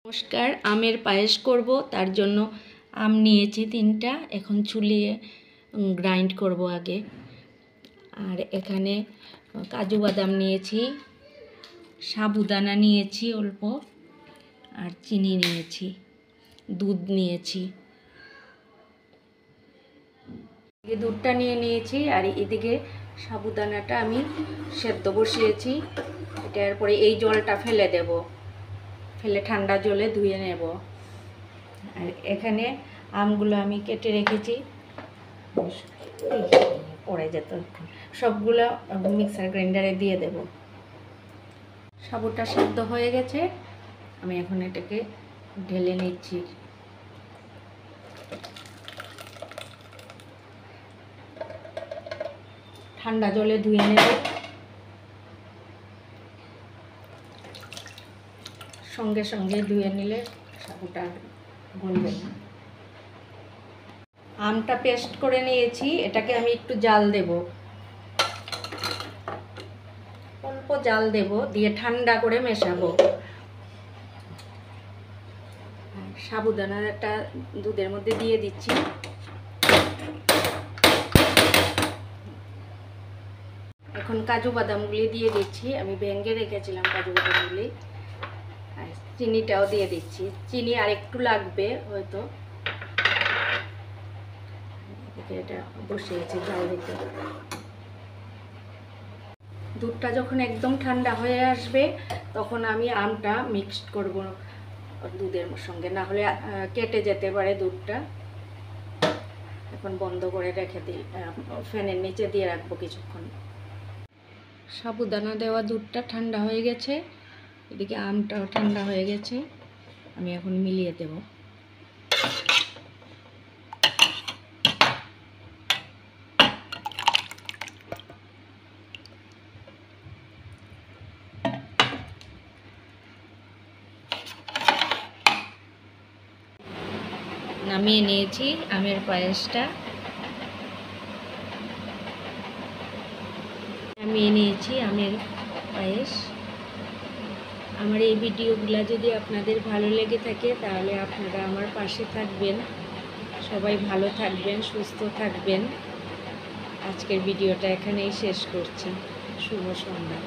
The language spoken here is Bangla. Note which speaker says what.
Speaker 1: নমস্কার, আমের পায়েস করব। তার জন্য আম নিয়েছি 3টা, এখন ছুলিয়ে গ্রাইন্ড করব আগে। আর এখানে কাজু বাদাম নিয়েছি, সাবুদানা নিয়েছি অল্প, আর চিনি নিয়েছি, দুধ নিয়েছি। দুধটা নিয়ে নিয়েছি আর এদিকে সাবুদানাটা আমি সেদ্ধ বসিয়েছি। এটার পরে এই জলটা ফেলে দেব, ফেলে ঠান্ডা জলে ধুয়ে নেব। আর এখানে আমগুলো আমি কেটে রেখেছি, পড়ে যেত, সবগুলো মিক্সার গ্রাইন্ডারে দিয়ে দেব। সাবুটা সেদ্ধ হয়ে গেছে, আমি এখন এটাকে ঢেলে নিচ্ছি। ঠান্ডা জলে ধুয়ে নেব, সঙ্গে সঙ্গে ধুয়ে নিলে সাবুটা গলবে না। আমটা পেস্ট করে নিয়েছি, এটাকে আমি একটু জাল দেব, অল্প জাল দেব, দিয়ে ঠান্ডা করে মেশাবো। সাবুদানাটা দুধের মধ্যে দিয়ে দিচ্ছি। এখন কাজু বাদামগুলি দিয়ে দিচ্ছি, আমি ভেঙে রেখেছিলাম কাজু বাদামগুলি। আর চিনিটাও দিয়ে দিচ্ছি, চিনি আর একটু লাগবে হয়তো। এটা বসিয়েছি জাল দিতে। দুধটা যখন একদম ঠান্ডা হয়ে আসবে তখন আমি আমটা মিক্সড করব দুধের সঙ্গে, না হলে কেটে যেতে পারে দুধটা। এখন বন্ধ করে রেখে দিই, ফ্যানের নিচে দিয়ে রাখবো কিছুক্ষণ। সাবুদানা দেওয়া দুধটা ঠান্ডা হয়ে গেছে, এদিকে আমটাও ঠান্ডা হয়ে গেছে, আমি এখন মিলিয়ে দেব। নামিয়ে নিয়েছি আমের পায়েসটা, নামিয়ে নিয়েছি আমের পায়েস। আমার এই ভিডিওগুলো যদি আপনাদের ভালো লেগে থাকে তাহলে আপনারা আমার পাশে থাকবেন। সবাই ভালো থাকবেন, সুস্থ থাকবেন। আজকের ভিডিওটা এখানেই শেষ করছি। শুভ সন্ধ্যা।